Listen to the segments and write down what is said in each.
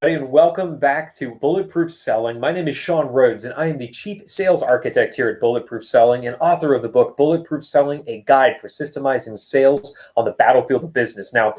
And welcome back to Bulletproof Selling. My name is Sean Rhodes, and I am the Chief Sales Architect here at Bulletproof Selling and author of the book Bulletproof Selling, a guide for systemizing sales on the battlefield of business. Now,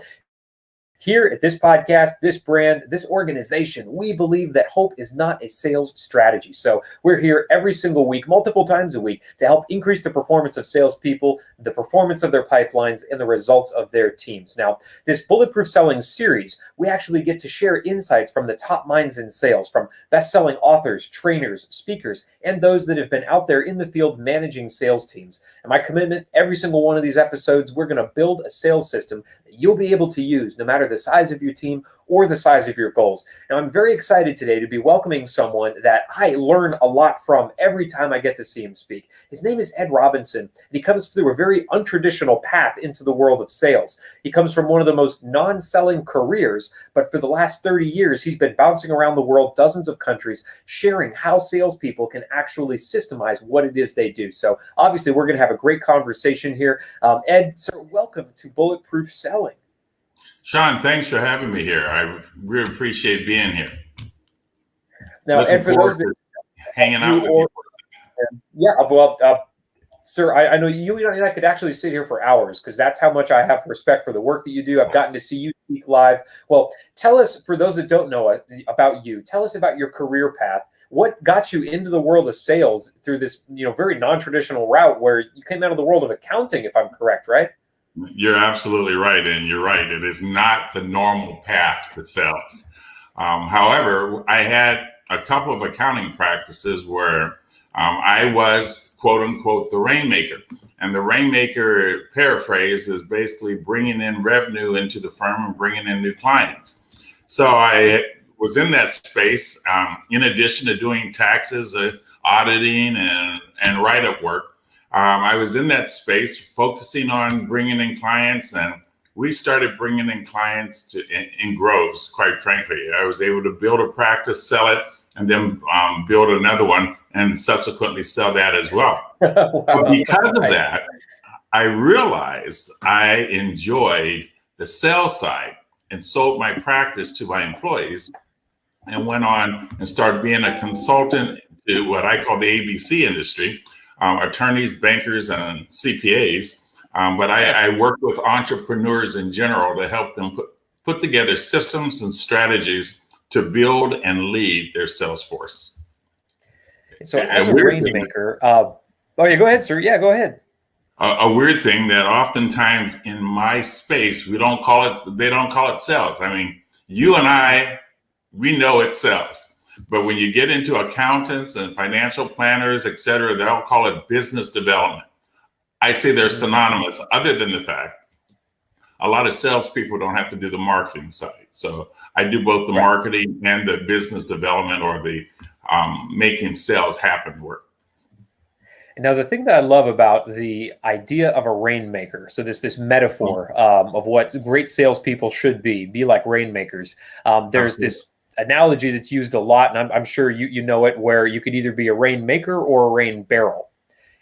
here at this podcast, this brand, this organization, we believe that hope is not a sales strategy. So we're here every single week, multiple times a week, to help increase the performance of salespeople, the performance of their pipelines, and the results of their teams. Now, this Bulletproof Selling series, we actually get to share insights from the top minds in sales, from best-selling authors, trainers, speakers, and those that have been out there in the field managing sales teams. And my commitment, every single one of these episodes, we're going to build a sales system that you'll be able to use no matter the size of your team or the size of your goals. Now, I'm very excited today to be welcoming someone that I learn a lot from every time I get to see him speak. His name is Ed Robinson, and he comes through a very untraditional path into the world of sales. He comes from one of the most non-selling careers, but for the last 30 years, he's been bouncing around the world, dozens of countries, sharing how salespeople can actually systemize what it is they do. So obviously, we're going to have a great conversation here. Ed, sir, welcome to Bulletproof Selling. Sean, thanks for having me here. I really appreciate being here. Now, Looking and for forward those that to hanging out with you. yeah, well, sir, I know you and I could actually sit here for hours because that's how much I have respect for the work that you do. I've gotten to see you speak live. Well, tell us, for those that don't know about you, tell us about your career path. What got you into the world of sales through this, very non-traditional route where you came out of the world of accounting, if I'm correct, right? You're absolutely right, and you're right. It is not the normal path to sales. However, I had a couple of accounting practices where I was, quote unquote, the Rainmaker. And the Rainmaker, paraphrase, is basically bringing in revenue into the firm and bringing in new clients. So I was in that space, in addition to doing taxes, auditing, and write-up work. I was in that space focusing on bringing in clients, and we started bringing in clients in groves, quite frankly. I was able to build a practice, sell it, and then build another one and subsequently sell that as well. Wow. But because of that, I realized I enjoyed the sales side and sold my practice to my employees and went on and started being a consultant to what I call the ABC industry. Attorneys, bankers, and CPAs. But I work with entrepreneurs in general to help them put together systems and strategies to build and lead their sales force. So as a Rainmaker, oh yeah, go ahead, sir. Yeah, go ahead. A weird thing that oftentimes in my space, they don't call it sales. I mean, you and I, we know it's sales. But when you get into accountants and financial planners, et cetera, they'll call it business development. I say they're synonymous, other than the fact a lot of salespeople don't have to do the marketing side. So I do both the marketing and the business development, or the making sales happen work. Now, the thing that I love about the idea of a rainmaker, so this metaphor of what great salespeople should be like rainmakers. There's this analogy that's used a lot, and I'm sure you know it, where you could either be a rainmaker or a rain barrel.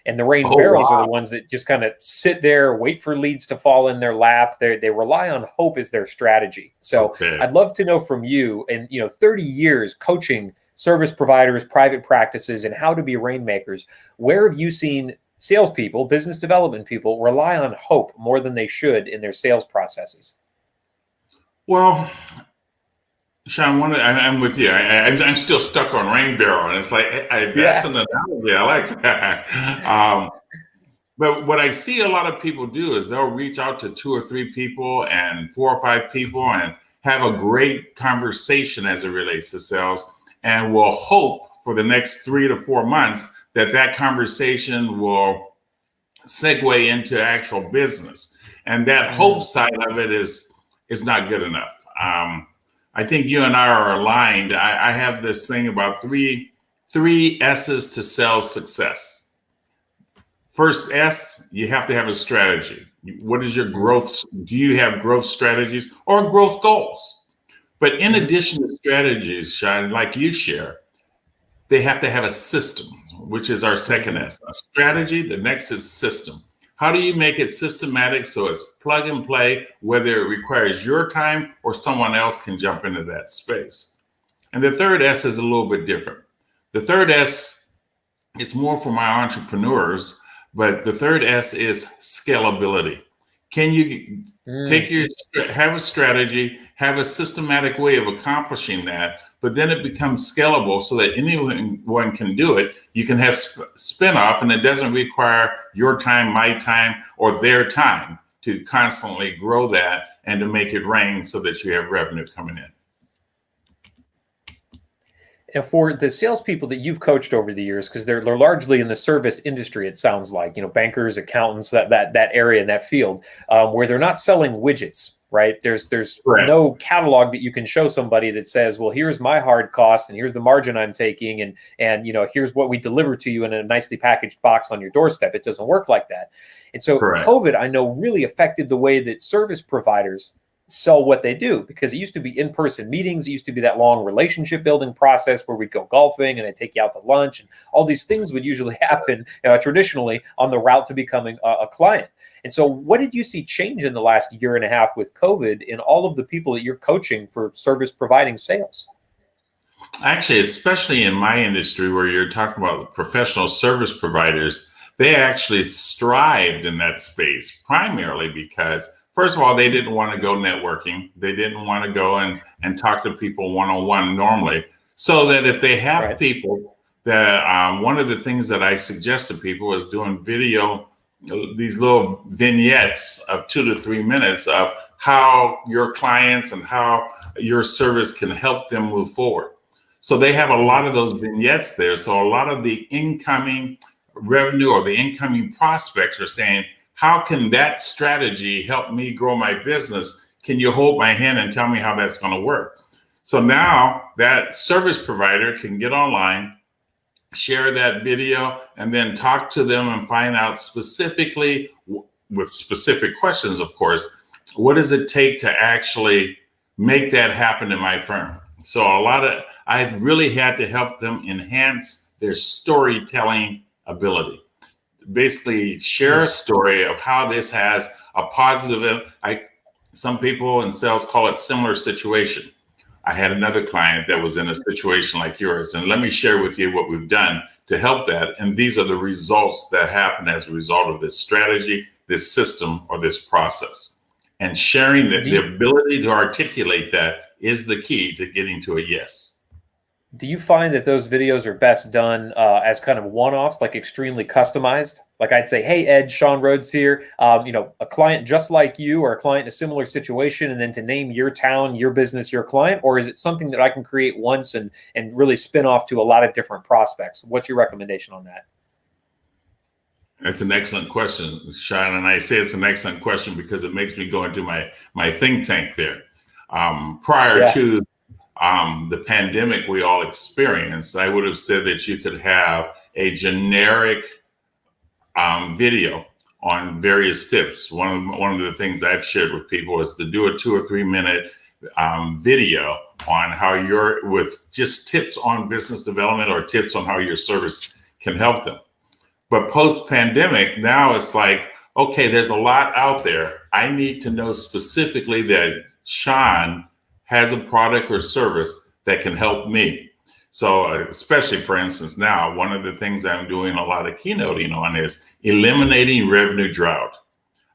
And the rain barrels are the ones that just kind of sit there, wait for leads to fall in their lap. They rely on hope as their strategy. So I'd love to know from you, and 30 years coaching service providers, private practices, and how to be rainmakers, where have you seen salespeople, business development people rely on hope more than they should in their sales processes? Well, Sean, I'm with you. I'm still stuck on rain barrel, and it's like that's an analogy. I like that. But what I see a lot of people do is they'll reach out to 2 or 3 people and 4 or 5 people and have a great conversation as it relates to sales, and will hope for the next 3 to 4 months that conversation will segue into actual business. And that hope side of it is not good enough. I think you and I are aligned. I have this thing about three S's to sales success. First S, you have to have a strategy. What is your growth? Do you have growth strategies or growth goals? But in addition to strategies, Sean, like you share, they have to have a system, which is our second S. A strategy, the next is system. How do you make it systematic so it's plug and play, whether it requires your time or someone else can jump into that space? And the third S is a little bit different. The third S is more for my entrepreneurs, but the third S is scalability. Can you have a strategy, have a systematic way of accomplishing that, but then it becomes scalable so that anyone can do it. You can have spin-off, and it doesn't require your time, my time, or their time to constantly grow that and to make it rain so that you have revenue coming in. And for the salespeople that you've coached over the years, because they're largely in the service industry, it sounds like, bankers, accountants, that area in that field, where they're not selling widgets, right? There's Right. no catalog that you can show somebody that says, well, here's my hard cost and here's the margin I'm taking, and here's what we deliver to you in a nicely packaged box on your doorstep. It doesn't work like that. And so Correct. COVID, I know, really affected the way that service providers sell what they do, because it used to be in-person meetings. It used to be that long relationship building process where we'd go golfing and I'd take you out to lunch, and all these things would usually happen traditionally on the route to becoming a client. And so what did you see change in the last year and a half with COVID in all of the people that you're coaching for service providing sales? Actually, especially in my industry where you're talking about professional service providers, they actually thrived in that space primarily because, first of all, they didn't want to go networking. They didn't want to go and talk to people one-on-one normally. So that if they have Right. people that, one of the things that I suggest to people is doing video, these little vignettes of 2 to 3 minutes of how your clients and how your service can help them move forward. So they have a lot of those vignettes there. So a lot of the incoming revenue or the incoming prospects are saying, how can that strategy help me grow my business? Can you hold my hand and tell me how that's going to work? So now that service provider can get online, share that video, and then talk to them and find out specifically, with specific questions, of course, what does it take to actually make that happen in my firm? So I've really had to help them enhance their storytelling ability. Basically share a story of how this has a positive, some people in sales call it similar situation. I had another client that was in a situation like yours, and let me share with you what we've done to help that. And these are the results that happen as a result of this strategy, this system, or this process. And sharing that, the ability to articulate that is the key to getting to a yes. Do you find that those videos are best done as kind of one-offs, like extremely customized? Like I'd say, hey, Ed, Sean Rhodes here, a client just like you or a client in a similar situation, and then to name your town, your business, your client? Or is it something that I can create once and really spin off to a lot of different prospects? What's your recommendation on that? That's an excellent question, Sean. And I say it's an excellent question because it makes me go into my think tank there. Prior to the pandemic we all experienced, I would have said that you could have a generic video on various tips. One of the things I've shared with people is to do a 2 or 3 minute video on how with just tips on business development or tips on how your service can help them. But post-pandemic, now it's like, okay, there's a lot out there. I need to know specifically that Sean has a product or service that can help me. So especially, for instance, now, one of the things I'm doing a lot of keynoting on is eliminating revenue drought.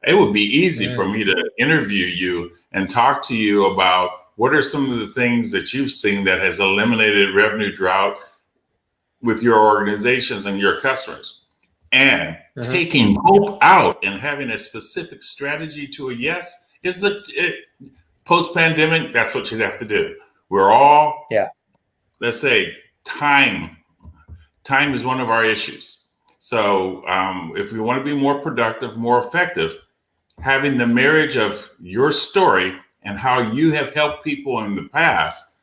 It would be easy for me to interview you and talk to you about what are some of the things that you've seen that has eliminated revenue drought with your organizations and your customers. And taking hope out and having a specific strategy to a yes is post-pandemic, that's what you'd have to do. We're all, let's say, time is one of our issues. So if we want to be more productive, more effective, having the marriage of your story and how you have helped people in the past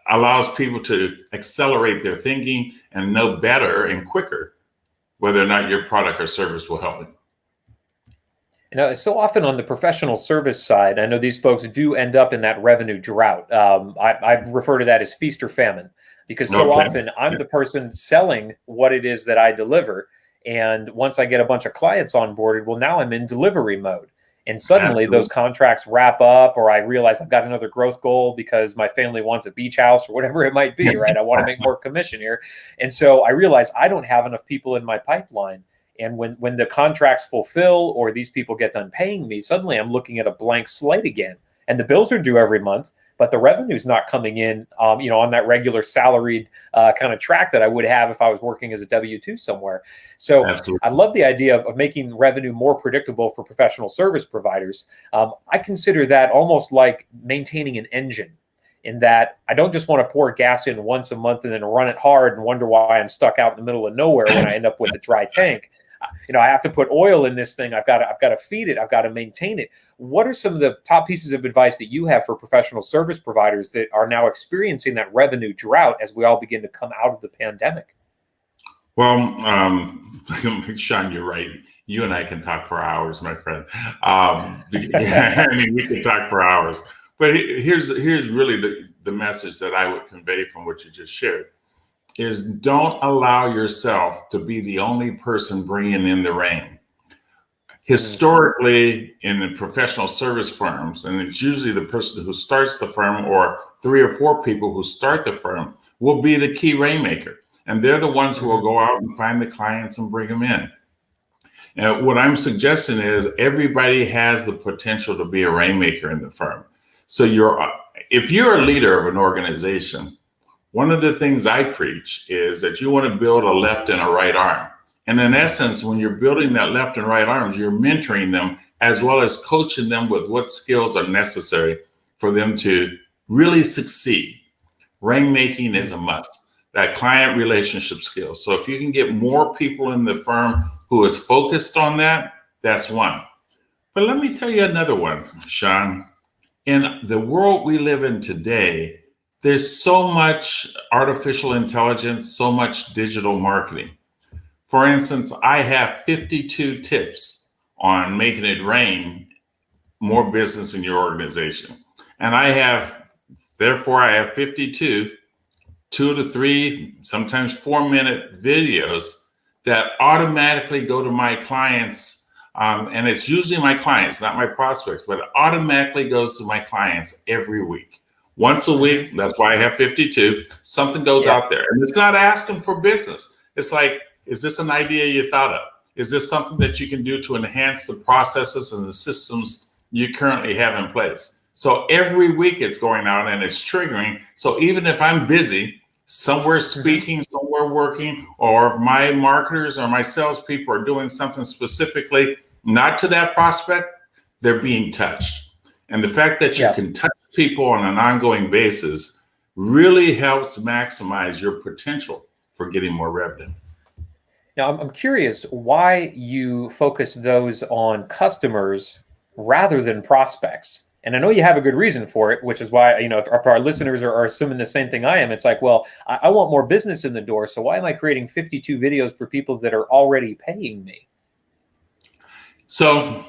allows people to accelerate their thinking and know better and quicker whether or not your product or service will help them. So often on the professional service side, I know these folks do end up in that revenue drought. I refer to that as feast or famine, because so often I'm the person selling what it is that I deliver. And once I get a bunch of clients onboarded, well, now I'm in delivery mode. And suddenly those Absolutely. contracts wrap up, or I realize I've got another growth goal because my family wants a beach house or whatever it might be, right? I want to make more commission here. And so I realize I don't have enough people in my pipeline. And when the contracts fulfill or these people get done paying me, suddenly I'm looking at a blank slate again. And the bills are due every month, but the revenue's not coming in, on that regular salaried kind of track that I would have if I was working as a W-2 somewhere. So I Absolutely. love the idea of making revenue more predictable for professional service providers. I consider that almost like maintaining an engine, in that I don't just want to pour gas in once a month and then run it hard and wonder why I'm stuck out in the middle of nowhere when I end up with a dry tank. I have to put oil in this thing. I've got to feed it. I've got to maintain it. What are some of the top pieces of advice that you have for professional service providers that are now experiencing that revenue drought as we all begin to come out of the pandemic? Well, Sean, you're right. You and I can talk for hours, my friend. I mean, we can talk for hours. But here's really the message that I would convey from what you just shared is don't allow yourself to be the only person bringing in the rain. Historically, in the professional service firms, and it's usually the person who starts the firm or 3 or 4 people who start the firm will be the key rainmaker. And they're the ones who will go out and find the clients and bring them in. And what I'm suggesting is everybody has the potential to be a rainmaker in the firm. So if you're a leader of an organization, one of the things I preach is that you want to build a left and a right arm. And in essence, when you're building that left and right arms, you're mentoring them as well as coaching them with what skills are necessary for them to really succeed. Rainmaking is a must, that client relationship skills. So if you can get more people in the firm who is focused on that, that's one. But let me tell you another one, Sean. In the world we live in today, there's so much artificial intelligence, so much digital marketing. For instance, I have 52 tips on making it rain more business in your organization. And therefore I have 52 2 to 3, sometimes 4-minute videos that automatically go to my clients. And it's usually my clients, not my prospects, but it automatically goes to my clients every week. Once a week, that's why I have 52. Something goes out there. And it's not asking for business. It's like, is this an idea you thought of? Is this something that you can do to enhance the processes and the systems you currently have in place? So every week it's going out and it's triggering. So even if I'm busy, somewhere speaking, somewhere working, or if my marketers or my salespeople are doing something specifically, not to that prospect, they're being touched. And the fact that you can touch people on an ongoing basis really helps maximize your potential for getting more revenue. Now, I'm curious why you focus those on customers rather than prospects. And I know you have a good reason for it, which is why, if our listeners are assuming the same thing I am, it's like, well, I want more business in the door. So why am I creating 52 videos for people that are already paying me? So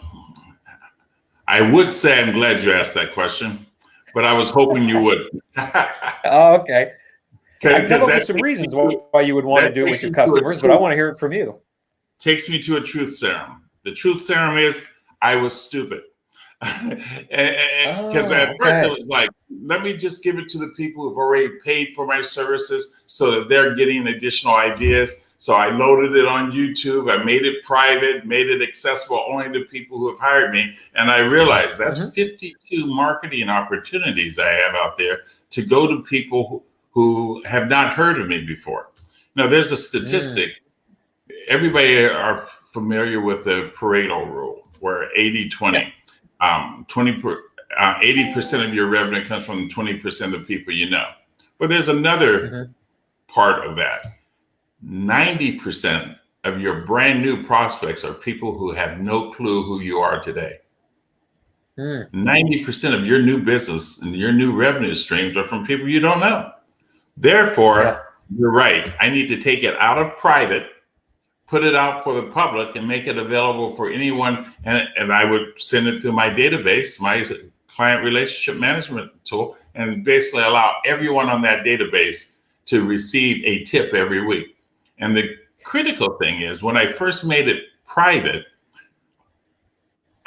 I would say I'm glad you asked that question, but I was hoping you would. Oh, okay. I've come up with some That reasons why you would want to do it with your customers, but I want to hear it from you. Takes me to a truth serum. The truth serum is I was stupid. Because at first it was like, let me just give it to the people who've already paid for my services so that they're getting additional ideas. So I loaded it on YouTube. I made it private, made it accessible only to people who have hired me. And I realized that's 52 marketing opportunities I have out there to go to people who have not heard of me before. Now, there's a statistic. Everybody are familiar with the Pareto rule, where 80-20. 80% of your revenue comes from 20% of people you know. But there's another part of that. 90% of your brand new prospects are people who have no clue who you are today. 90% of your new business and your new revenue streams are from people you don't know. Therefore, you're right. I need to take it out of private, put it out for the public, and make it available for anyone. And I would send it through my database, my client relationship management tool, and basically allow everyone on that database to receive a tip every week. And the critical thing is, when I first made it private,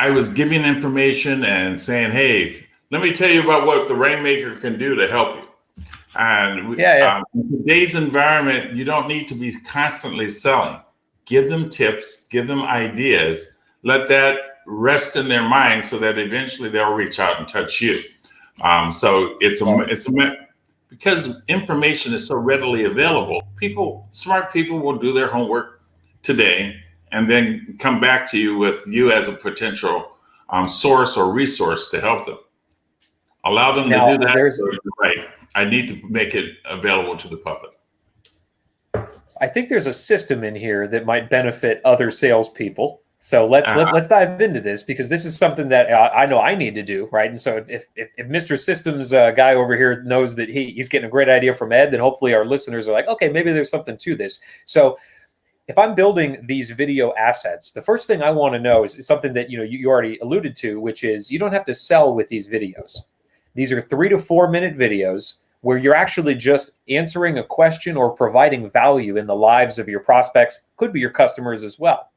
I was giving information and saying, hey, let me tell you about what the Rainmaker can do to help you. And in today's environment, you don't need to be constantly selling. Give them tips, give them ideas, let that rest in their mind so that eventually they'll reach out and touch you. So because information is so readily available, smart people will do their homework today and then come back to you with you as a potential source or resource to help them. Allow them to do that. So you're right. I need to make it available to the public. I think there's a system in here that might benefit other salespeople. So let's dive into this, because this is something that I know I need to do, right? And so if Mr. Systems guy over here knows that he's getting a great idea from Ed, then hopefully our listeners are like, okay, maybe there's something to this. So if I'm building these video assets, the first thing I want to know is something that you already alluded to, which is you don't have to sell with these videos. These are 3 to 4 minute videos where you're actually just answering a question or providing value in the lives of your prospects, could be your customers as well.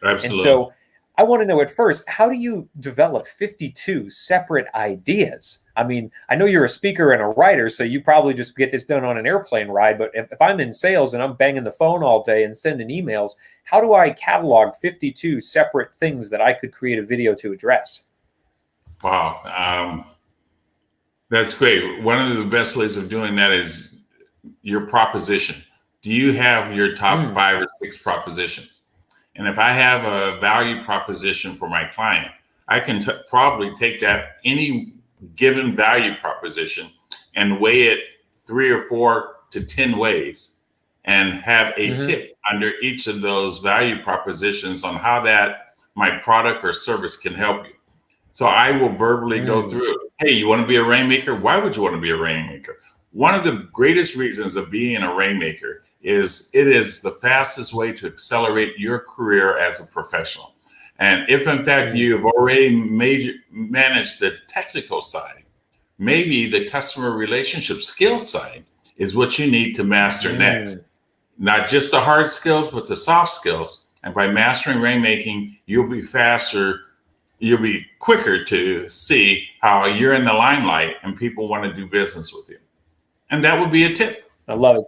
Absolutely. And so I want to know at first, how do you develop 52 separate ideas? I mean, I know you're a speaker and a writer, so you probably just get this done on an airplane ride. But if I'm in sales and I'm banging the phone all day and sending emails, how do I catalog 52 separate things that I could create a video to address? Wow. That's great. One of the best ways of doing that is your proposition. Do you have your top 5 or 6 propositions? And if I have a value proposition for my client, I can probably take that any given value proposition and weigh it 3 or 4 to 10 ways and have a tip under each of those value propositions on how that my product or service can help you. So I will verbally go through, hey, you want to be a Rainmaker? Why would you want to be a Rainmaker? One of the greatest reasons of being a Rainmaker is it is the fastest way to accelerate your career as a professional. And if in fact you've already managed the technical side, maybe the customer relationship skill side is what you need to master next. Not just the hard skills, but the soft skills. And by mastering rainmaking, you'll be faster. You'll be quicker to see how you're in the limelight and people want to do business with you. And that would be a tip. I love it.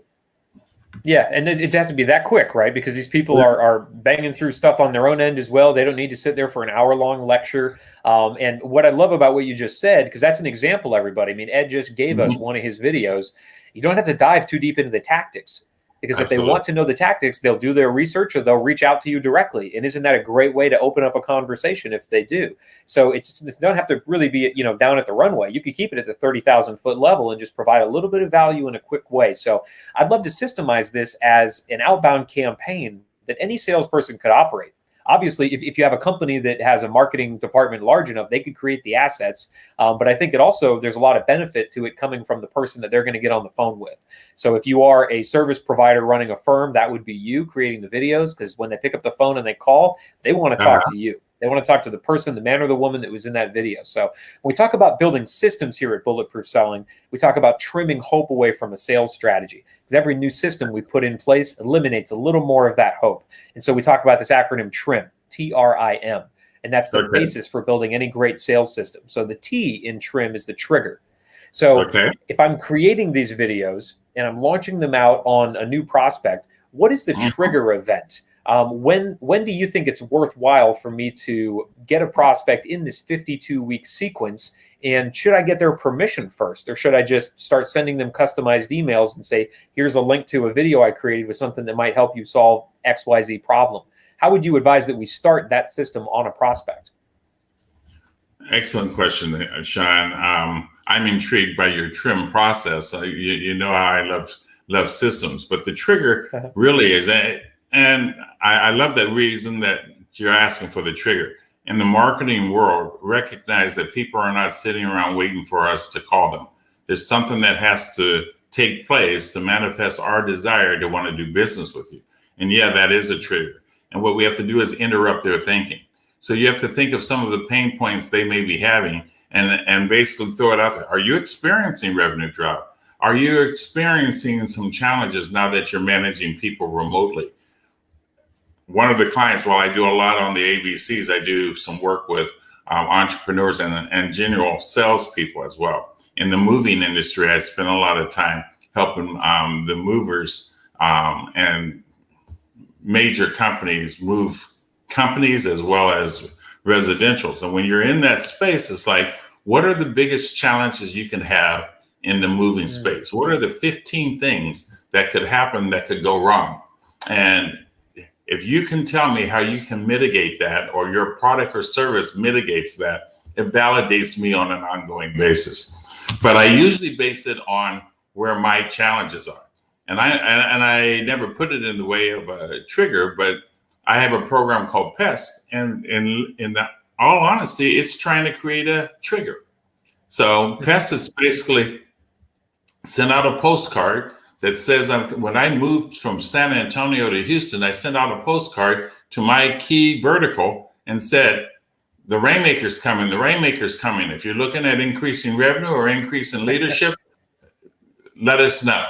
Yeah, and it has to be that quick, right? Because these people are banging through stuff on their own end as well. They don't need to sit there for an hour-long lecture. And what I love about what you just said, because that's an example, everybody. I mean, Ed just gave us one of his videos. You don't have to dive too deep into the tactics. Because if they want to know the tactics, they'll do their research or they'll reach out to you directly. And isn't that a great way to open up a conversation if they do? So it don't have to really be, down at the runway. You could keep it at the 30,000 foot level and just provide a little bit of value in a quick way. So I'd love to systemize this as an outbound campaign that any salesperson could operate. Obviously, if you have a company that has a marketing department large enough, they could create the assets. But I think there's a lot of benefit to it coming from the person that they're going to get on the phone with. So if you are a service provider running a firm, that would be you creating the videos, because when they pick up the phone and they call, they want to talk to you. They want to talk to the person, the man or the woman that was in that video. So when we talk about building systems here at Bulletproof Selling, we talk about trimming hope away from a sales strategy, because every new system we put in place eliminates a little more of that hope. And so we talk about this acronym TRIM, T-R-I-M, and that's the basis for building any great sales system. So the T in TRIM is the trigger. So if I'm creating these videos and I'm launching them out on a new prospect, what is the trigger event? When do you think it's worthwhile for me to get a prospect in this 52-week sequence? And should I get their permission first, or should I just start sending them customized emails and say, here's a link to a video I created with something that might help you solve XYZ problem? How would you advise that we start that system on a prospect? Excellent question, Sean. I'm intrigued by your TRIM process. You know how I love systems, but the trigger really is and I love that reason that you're asking for the trigger. In the marketing world, recognize that people are not sitting around waiting for us to call them. There's something that has to take place to manifest our desire to want to do business with you. And yeah, that is a trigger. And what we have to do is interrupt their thinking. So you have to think of some of the pain points they may be having and basically throw it out there. Are you experiencing revenue drought? Are you experiencing some challenges now that you're managing people remotely? One of the clients, while I do a lot on the ABCs, I do some work with entrepreneurs and general salespeople as well. In the moving industry, I spent a lot of time helping the movers and major companies move companies as well as residentials. And when you're in that space, it's like, what are the biggest challenges you can have in the moving space? What are the 15 things that could happen that could go wrong? And if you can tell me how you can mitigate that, or your product or service mitigates that, it validates me on an ongoing basis. But I usually base it on where my challenges are. And I never put it in the way of a trigger, but I have a program called PEST, and in all honesty, it's trying to create a trigger. So PEST is basically send out a postcard that says, when I moved from San Antonio to Houston, I sent out a postcard to my key vertical and said, the Rainmaker's coming, the Rainmaker's coming. If you're looking at increasing revenue or increasing leadership, let us know.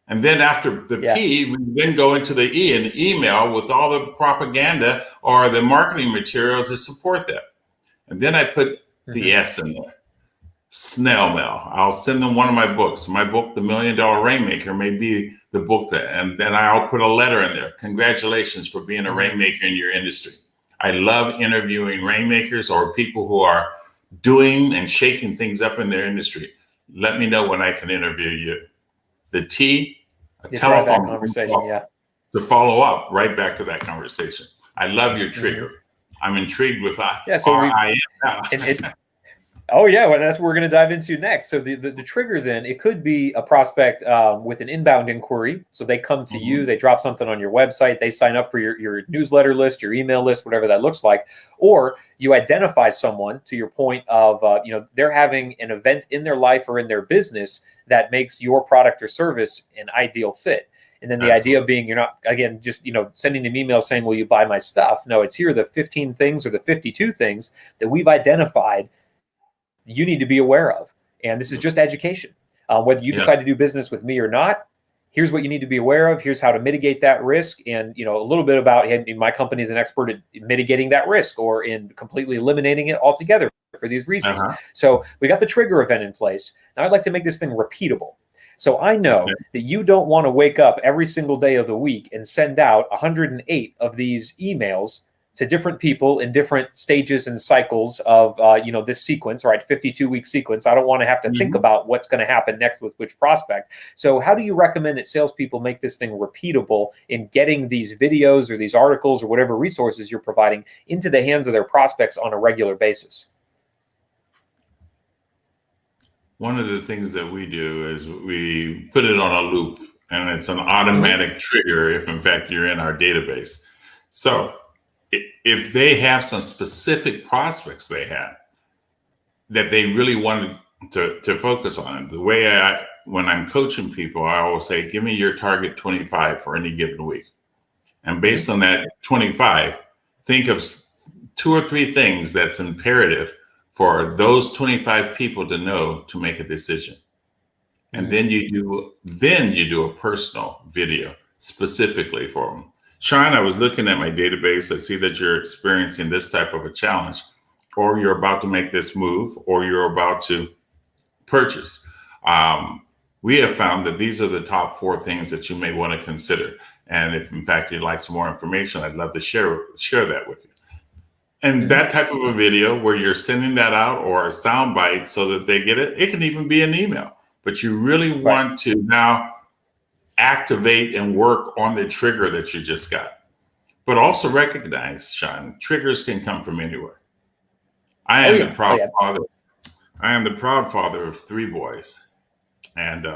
And then after the P, we then go into the E, an email with all the propaganda or the marketing material to support that. And then I put the S in there. Snail mail. I'll send them one of my books. My book, The $1 Million Rainmaker, may be the book and then I'll put a letter in there. Congratulations for being a rainmaker in your industry. I love interviewing rainmakers or people who are doing and shaking things up in their industry. Let me know when I can interview you. The T, a telephone conversation, to follow up right back to that conversation. I love your trigger. I'm intrigued with RIM. Oh yeah, well, that's what we're going to dive into next. So the trigger, then, it could be a prospect with an inbound inquiry. So they come to you, they drop something on your website, they sign up for your newsletter list, your email list, whatever that looks like. Or you identify someone, to your point of they're having an event in their life or in their business that makes your product or service an ideal fit. And then the idea being, you're not, again, just sending an email saying, will you buy my stuff? No, it's here are the 15 things or the 52 things that we've identified you need to be aware of. And this is just education. Whether you decide to do business with me or not, here's what you need to be aware of. Here's how to mitigate that risk. And, a little bit about my company is an expert at mitigating that risk or in completely eliminating it altogether for these reasons. So we got the trigger event in place. Now I'd like to make this thing repeatable. So I know that you don't want to wake up every single day of the week and send out 108 of these emails to different people in different stages and cycles of, this sequence, right? 52-week sequence. I don't want to have to think about what's going to happen next with which prospect. So how do you recommend that salespeople make this thing repeatable in getting these videos or these articles or whatever resources you're providing into the hands of their prospects on a regular basis? One of the things that we do is we put it on a loop, and it's an automatic trigger if, in fact, you're in our database. So if they have some specific prospects they have that they really wanted to focus on, the way when I'm coaching people, I always say, give me your target 25 for any given week. And based on that 25, think of 2 or 3 things that's imperative for those 25 people to know to make a decision. And then you do a personal video specifically for them. Sean, I was looking at my database. I see that you're experiencing this type of a challenge, or you're about to make this move, or you're about to purchase. We have found that these are the top 4 things that you may want to consider. And if, in fact, you'd like some more information, I'd love to share that with you. And that type of a video where you're sending that out, or a sound bite so that they get it, it can even be an email. But you really want to now activate and work on the trigger that you just got. But also recognize, Sean, triggers can come from anywhere. I am the proud father. I am the proud father of 3 boys. And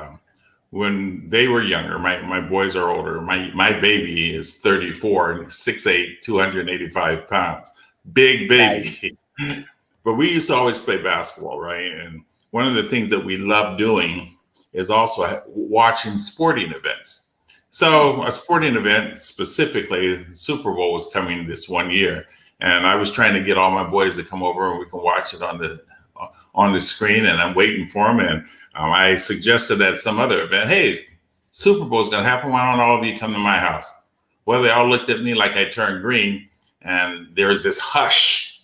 when they were younger, my boys are older. My baby is 34 and 6'8", 285 pounds. Big baby. Nice. But we used to always play basketball, right? And one of the things that we love doing is also watching sporting events. So a sporting event, specifically, Super Bowl was coming this one year. And I was trying to get all my boys to come over and we can watch it on the screen, and I'm waiting for them. And I suggested at some other event, hey, Super Bowl is going to happen. Why don't all of you come to my house? Well, they all looked at me like I turned green, and there was this hush.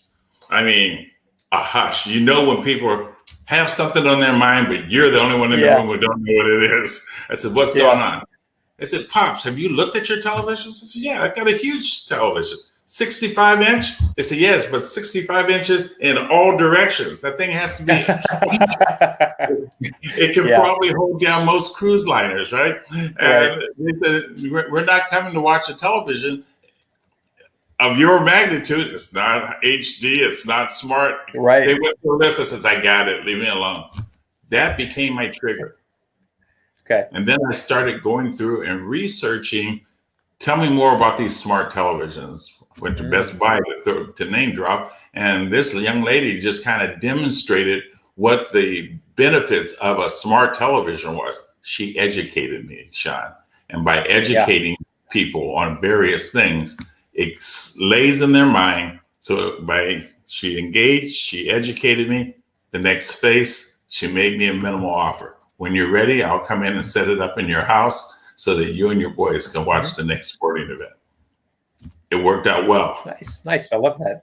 I mean, a hush. You know when people have something on their mind, but you're the only one in the room who don't know what it is. I said, what's going on? I said, Pops, have you looked at your television? I said, yeah, I've got a huge television. 65 inch? They said, yes, but 65 inches in all directions. That thing has to be, it can probably hold down most cruise liners, right? And they said, we're not coming to watch a television of your magnitude. It's not HD, it's not smart. Right. They went through a list and says, I got it, leave me alone. That became my trigger. Okay. And then I started going through and researching, tell me more about these smart televisions. Went to Best Buy to name drop. And this young lady just kind of demonstrated what the benefits of a smart television was. She educated me, Sean. And by educating people on various things, it lays in their mind. So she engaged, she educated me. The next phase, she made me a minimal offer. When you're ready, I'll come in and set it up in your house so that you and your boys can watch the next sporting event. It worked out well. Nice. I love that.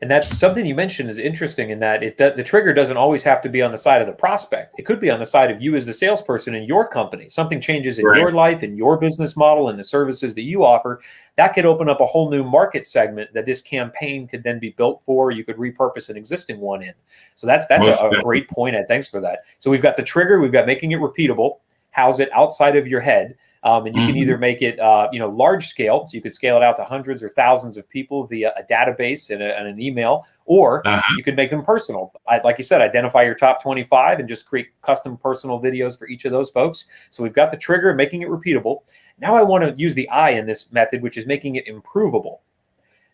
And that's something you mentioned is interesting in that the trigger doesn't always have to be on the side of the prospect. It could be on the side of you as the salesperson in your company. Something changes in your life, in your business model, and the services that you offer. That could open up a whole new market segment that this campaign could then be built for. You could repurpose an existing one in. So that's a great point, Ed. Thanks for that. So we've got the trigger. We've got making it repeatable. House it outside of your head. And you can either make it, large scale, so you could scale it out to hundreds or thousands of people via a database and an email, or you could make them personal. Like you said, identify your top 25 and just create custom personal videos for each of those folks. So we've got the trigger, making it repeatable. Now I want to use the I in this method, which is making it improvable.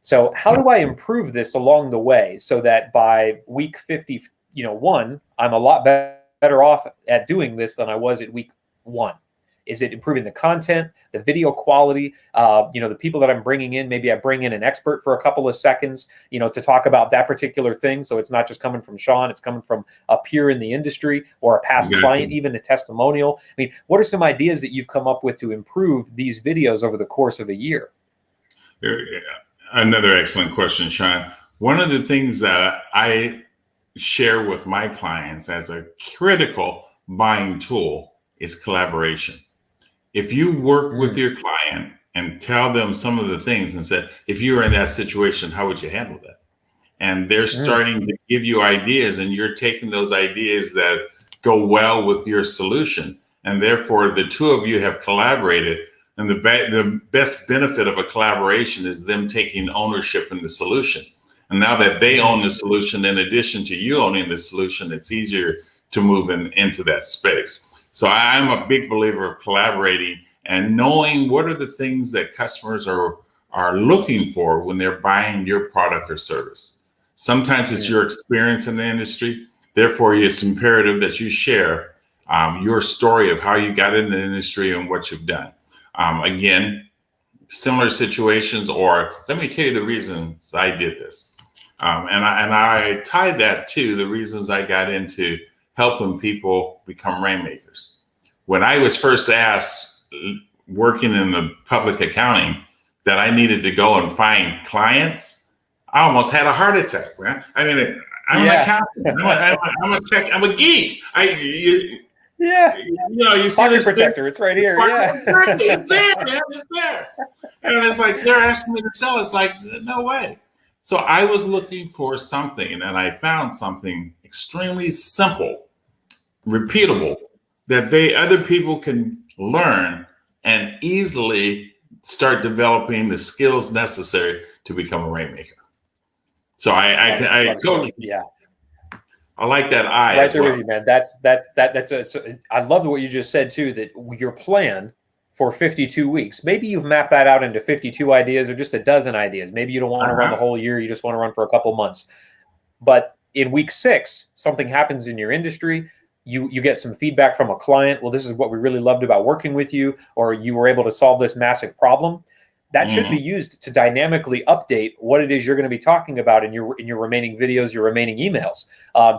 So how do I improve this along the way so that by week 51, I'm a lot better off at doing this than I was at week 1? Is it improving the content, the video quality? The people that I'm bringing in, maybe I bring in an expert for a couple of seconds, to talk about that particular thing. So it's not just coming from Sean, it's coming from a peer in the industry or a past client, even a testimonial. I mean, what are some ideas that you've come up with to improve these videos over the course of a year? Another excellent question, Sean. One of the things that I share with my clients as a critical buying tool is collaboration. If you work with your client and tell them some of the things and say, if you were in that situation, how would you handle that? And they're starting to give you ideas, and you're taking those ideas that go well with your solution. And therefore, the two of you have collaborated. And the best benefit of a collaboration is them taking ownership in the solution. And now that they own the solution, in addition to you owning the solution, it's easier to move into that space. So I'm a big believer of collaborating and knowing what are the things that customers are looking for when they're buying your product or service. Sometimes it's your experience in the industry. Therefore, it's imperative that you share your story of how you got into the industry and what you've done. Again, similar situations, or let me tell you the reasons I did this. And I tied that to the reasons I got into helping people become Rainmakers. When I was first asked, working in the public accounting, that I needed to go and find clients, I almost had a heart attack, man. I mean, I'm an accountant. I'm a geek. You see this protector. It's right here. It's there, man. It's there. And it's like they're asking me to sell. It's like, no way. So I was looking for something, and I found something extremely simple, repeatable, that other people can learn and easily start developing the skills necessary to become a Rainmaker. So I totally, I like that eye. Right there with you, man. I love what you just said too, that your plan for 52 weeks, maybe you've mapped that out into 52 ideas or just a dozen ideas. Maybe you don't want to run the whole year. You just want to run for a couple months. But in week 6, something happens in your industry. You get some feedback from a client. Well, this is what we really loved about working with you, or you were able to solve this massive problem. That should be used to dynamically update what it is you're going to be talking about in your remaining videos, your remaining emails.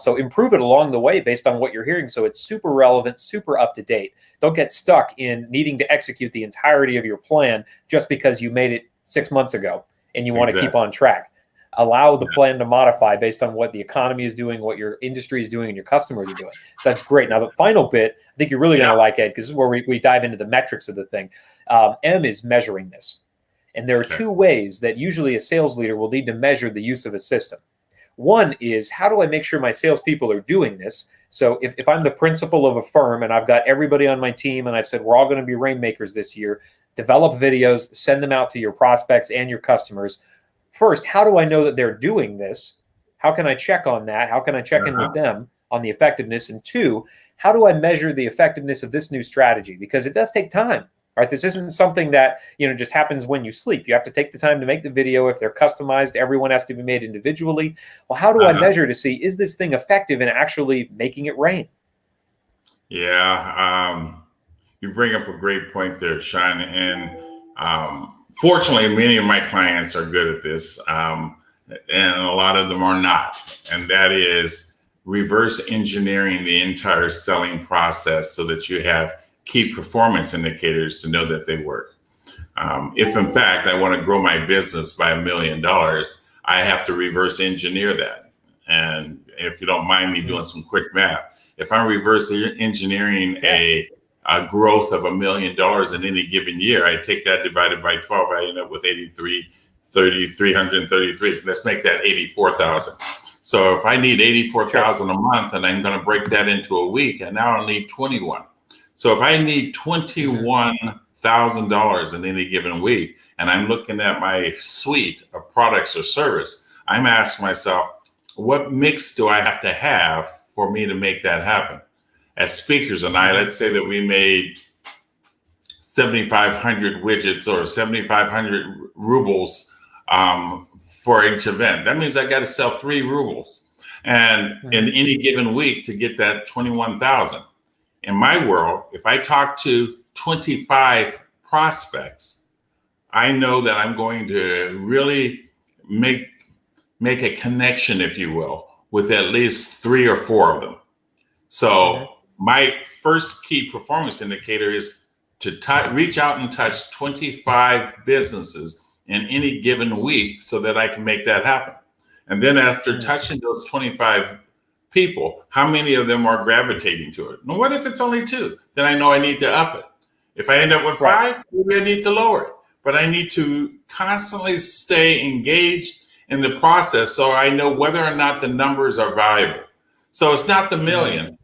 So improve it along the way based on what you're hearing. So it's super relevant, super up to date. Don't get stuck in needing to execute the entirety of your plan just because you made it 6 months ago and you want to keep on track. allow the plan to modify based on what the economy is doing, what your industry is doing, and your customers are doing. So that's great. Now, the final bit, I think you're really going to like, Ed, because this is where we dive into the metrics of the thing. M is measuring this. And there are two ways that usually a sales leader will need to measure the use of a system. One is, how do I make sure my salespeople are doing this? So if I'm the principal of a firm and I've got everybody on my team and I've said, we're all going to be Rainmakers this year, develop videos, send them out to your prospects and your customers. First, how do I know that they're doing this? How can I check on that? How can I check in with them on the effectiveness? And two, how do I measure the effectiveness of this new strategy? Because it does take time. Right, this isn't something that just happens when you sleep. You have to take the time to make the video. If they're customized, everyone has to be made individually. Well, how do I measure to see, is this thing effective in actually making it rain? Yeah, you bring up a great point there, Sean. And fortunately, many of my clients are good at this, and a lot of them are not. And that is reverse engineering the entire selling process so that you have key performance indicators to know that they work. If in fact I want to grow my business by $1 million, I have to reverse engineer that. And if you don't mind me doing some quick math, if I'm reverse engineering a growth of $1 million in any given year, I take that divided by 12, I end up with 333. Let's make that 84,000. So if I need 84,000 a month and I'm going to break that into a week, and now I'll need 21. So if I need $21,000 in any given week, and I'm looking at my suite of products or service, I'm asking myself, what mix do I have to have for me to make that happen? As speakers and let's say that we made 7,500 widgets or 7,500 rubles for each event. That means I got to sell 3 rubles. And in any given week to get that 21,000. In my world, if I talk to 25 prospects, I know that I'm going to really make a connection, if you will, with at least 3 or 4 of them. So my first key performance indicator is to reach out and touch 25 businesses in any given week so that I can make that happen. And then after touching those 25 people, how many of them are gravitating to it? And what if it's only 2? Then I know I need to up it. If I end up with 5, maybe I need to lower it. But I need to constantly stay engaged in the process so I know whether or not the numbers are valuable. So it's not the million.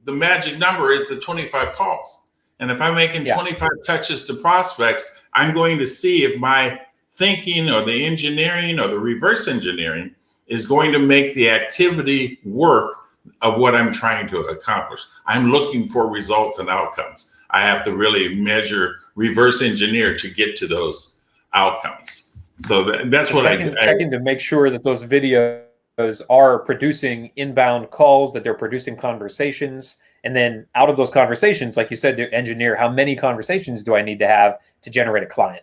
The magic number is the 25 calls. And if I'm making 25 touches to prospects, I'm going to see if my thinking or the engineering or the reverse engineering is going to make the activity work of what I'm trying to accomplish. I'm looking for results and outcomes. I have to really measure, reverse engineer to get to those outcomes. So that's what I do. Checking to make sure that those videos are producing inbound calls, that they're producing conversations. And then out of those conversations, like you said, to engineer, how many conversations do I need to have to generate a client?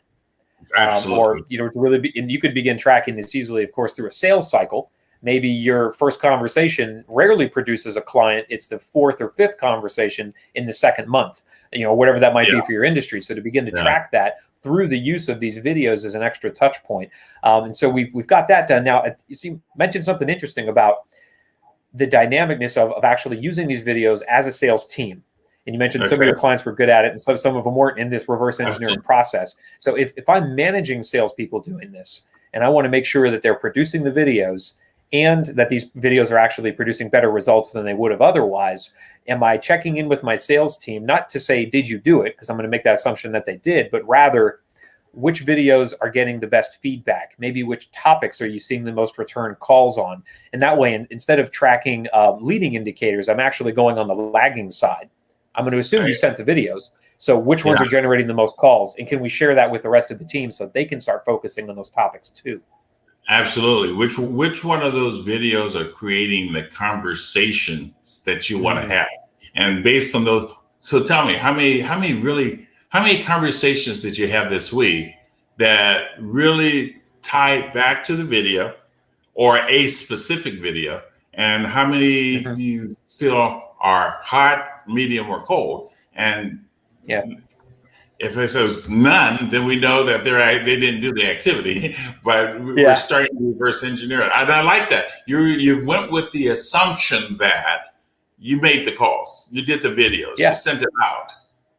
Absolutely. Or, to really and you could begin tracking this easily, of course, through a sales cycle. Maybe your first conversation rarely produces a client. It's the 4th or 5th conversation in the 2nd month, whatever that might be for your industry. So to begin to track that through the use of these videos as an extra touch point. And so we've got that done. Now, you mentioned something interesting about the dynamicness of actually using these videos as a sales team. And you mentioned some of your clients were good at it, and some of them weren't in this reverse engineering process. So if I'm managing salespeople doing this, and I want to make sure that they're producing the videos and that these videos are actually producing better results than they would have otherwise, am I checking in with my sales team, not to say, did you do it? Because I'm going to make that assumption that they did, but rather, which videos are getting the best feedback? Maybe which topics are you seeing the most return calls on? And that way, instead of tracking leading indicators, I'm actually going on the lagging side. I'm going to assume you sent the videos. So which ones are generating the most calls? And can we share that with the rest of the team so they can start focusing on those topics too? Absolutely. Which one of those videos are creating the conversations that you want to have? And based on those, so tell me, how many conversations did you have this week that really tie back to the video or a specific video? And how many do you feel are hot, medium, or cold? And If it says none, then we know that they didn't do the activity, but we're starting to reverse engineer it. And I like that. You went with the assumption that you made the calls, you did the videos, you sent it out.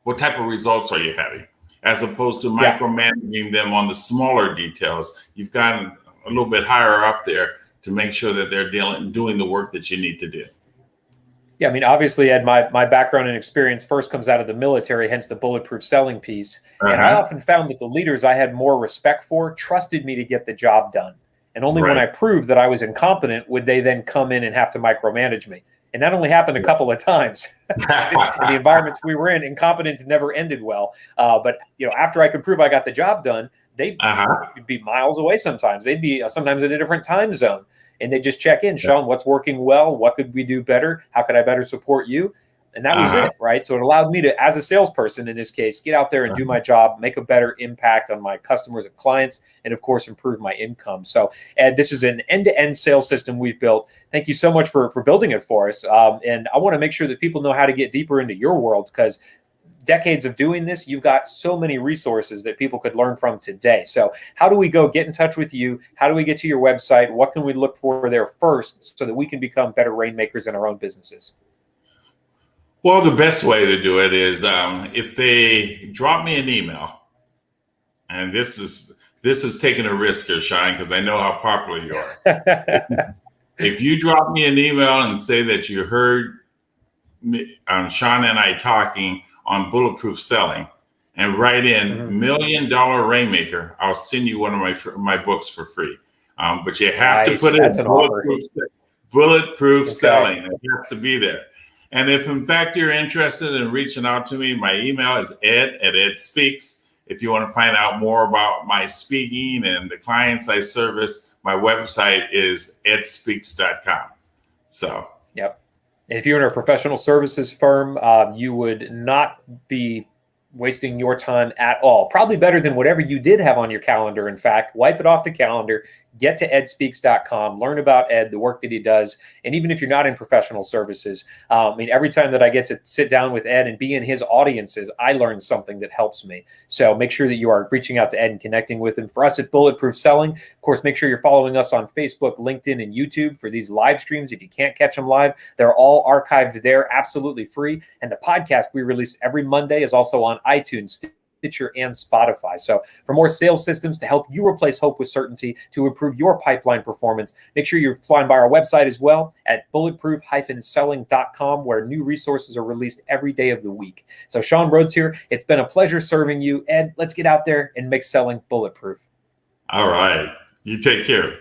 What type of results are you having? As opposed to micromanaging them on the smaller details, you've gotten a little bit higher up there to make sure that they're doing the work that you need to do. Yeah, I mean, obviously, Ed, my background and experience first comes out of the military, hence the bulletproof selling piece. And I often found that the leaders I had more respect for trusted me to get the job done. And only when I proved that I was incompetent would they then come in and have to micromanage me. And that only happened a couple of times. In the environments we were in, incompetence never ended well. But after I could prove I got the job done, they'd be miles away sometimes. They'd be sometimes in a different time zone. And they just check in, Sean, what's working well? What could we do better? How could I better support you? And that was it, right? So it allowed me to, as a salesperson in this case, get out there and do my job, make a better impact on my customers and clients, and of course, improve my income. So, Ed, this is an end-to-end sales system we've built. Thank you so much for building it for us. And I want to make sure that people know how to get deeper into your world, because decades of doing this, you've got so many resources that people could learn from today. So how do we go get in touch with you? How do we get to your website? What can we look for there first so that we can become better rainmakers in our own businesses? Well, the best way to do it is if they drop me an email, and this is taking a risk here, Sean, because I know how popular you are. If you drop me an email and say that you heard Sean and I talking on Bulletproof Selling, and write in $1 Million Rainmaker, I'll send you one of my books for free. But you have to put in Bulletproof Selling. It has to be there. And if in fact you're interested in reaching out to me, my email is ed@edspeaks. If you want to find out more about my speaking and the clients I service, my website is edspeaks.com. So. Yep. If you're in a professional services firm, you would not be wasting your time at all. Probably better than whatever you did have on your calendar. In fact, wipe it off the calendar, get to edspeaks.com, learn about Ed, the work that he does. And even if you're not in professional services, I mean, every time that I get to sit down with Ed and be in his audiences, I learn something that helps me. So make sure that you are reaching out to Ed and connecting with him. For us at Bulletproof Selling, of course, make sure you're following us on Facebook, LinkedIn, and YouTube for these live streams. If you can't catch them live, they're all archived there, absolutely free. And the podcast we release every Monday is also on iTunes, Stitcher, and Spotify. So for more sales systems to help you replace hope with certainty, to improve your pipeline performance, make sure you're flying by our website as well at bulletproof-selling.com, where new resources are released every day of the week. So Sean Rhodes here. It's been a pleasure serving you. Ed, let's get out there and make selling bulletproof. All right. You take care.